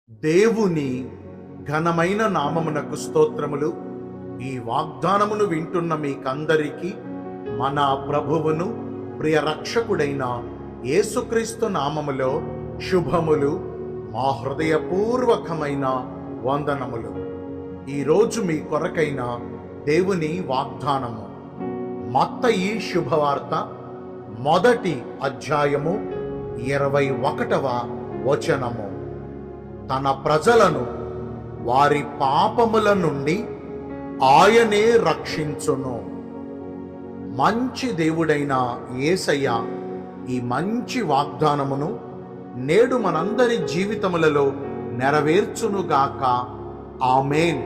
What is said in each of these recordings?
దేవుని ఘనమైన నామమునకు స్తోత్రములు. ఈ వాగ్దానమును వింటున్న మీకందరికీ మన ప్రభువును ప్రియ రక్షకుడైన యేసుక్రీస్తు నామములో శుభములు, మా హృదయపూర్వకమైన వందనములు. ఈరోజు మీ కొరకైన దేవుని వాగ్దానము మత్తయి శుభవార్త మొదటి అధ్యాయము 21వ వచనము. తన ప్రజలను వారి పాపముల నుండి ఆయనే రక్షించును. మంచి దేవుడైన యేసయ్య ఈ మంచి వాగ్దానమును నేడు మనందరి జీవితములలో నెరవేర్చునుగాక. ఆమేన్.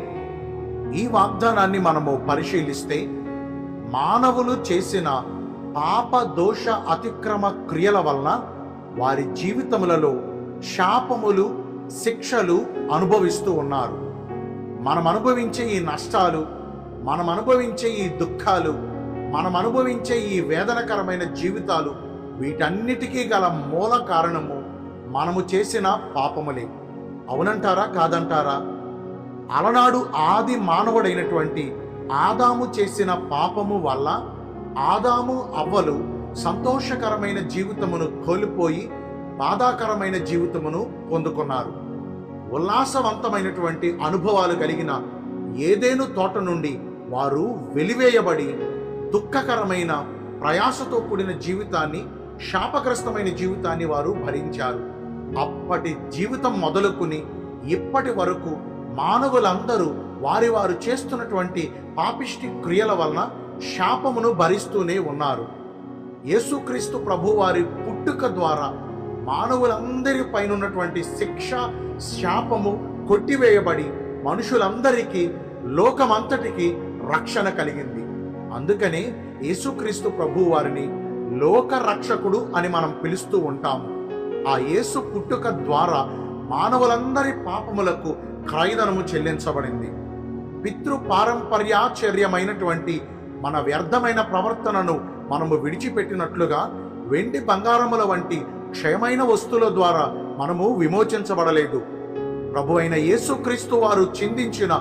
ఈ వాగ్దానాన్ని మనము పరిశీలిస్తే, మానవులు చేసిన పాప దోష అతిక్రమ క్రియల వలన వారి జీవితములలో శాపములు, శిక్షలు అనుభవిస్తూ ఉన్నారు. మనం అనుభవించే ఈ నష్టాలు, మనం అనుభవించే ఈ దుఃఖాలు, మనం అనుభవించే ఈ వేదనకరమైన జీవితాలు, వీటన్నిటికీ గల మూల కారణము మనము చేసిన పాపములే. అవునంటారా కాదంటారా? అలనాడు ఆది మానవుడైనటువంటి ఆదాము చేసిన పాపము వల్ల ఆదాము అవ్వలు సంతోషకరమైన జీవితమును కోల్పోయి బాధాకరమైన జీవితమును పొందుకున్నారు. ఉల్లాసవంతమైనటువంటి అనుభవాలు కలిగిన ఏదేను తోట నుండి వారు వెలివేయబడి దుఃఖకరమైన ప్రయాసతో కూడిన జీవితాన్ని, శాపగ్రస్తమైన జీవితాన్ని వారు భరించారు. అప్పటి జీవితం మొదలుకుని ఇప్పటి వరకు మానవులందరూ వారు చేస్తున్నటువంటి పాపిష్టి క్రియల వలన శాపమును భరిస్తూనే ఉన్నారు. యేసుక్రీస్తు ప్రభు వారి పుట్టుక ద్వారా మానవులందరి పైన ఉన్నటువంటి శిక్ష, శాపము కొట్టివేయబడి మనుషులందరికీ, లోకమంతటికి రక్షణ కలిగింది. అందుకనే యేసుక్రీస్తు ప్రభు వారిని లోక రక్షకుడు అని మనం పిలుస్తూ ఉంటాము. ఆ యేసు పుట్టుక ద్వారా మానవులందరి పాపములకు క్రయధనము చెల్లించబడింది. పితృ పారంపర్యాచర్యమైనటువంటి మన వ్యర్థమైన ప్రవర్తనను మనము విడిచిపెట్టినట్లుగా వెండి బంగారముల వంటి క్షయమైన వస్తువుల ద్వారా మనము విమోచించబడలేదు. ప్రభు అయిన యేసుక్రీస్తు వారు చిందించిన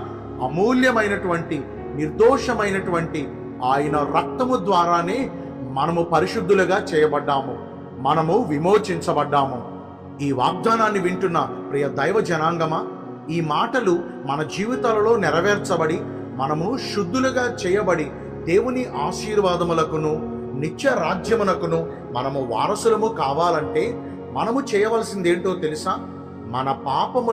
అమూల్యమైనటువంటి, నిర్దోషమైనటువంటి ఆయన రక్తము ద్వారానే మనము పరిశుద్ధులుగా చేయబడ్డాము, మనము విమోచించబడ్డాము. ఈ వాగ్దానాన్ని వింటున్న ప్రియ దైవ జనాంగమా, ఈ మాటలు మన జీవితాలలో నెరవేర్చబడి మనము శుద్ధులుగా చేయబడి దేవుని ఆశీర్వాదములకును నిత్య రాజ్యమునకును మనము వారసులము కావాలంటే మనము చేయవలసిందేంటో తెలుసా? మన పాపము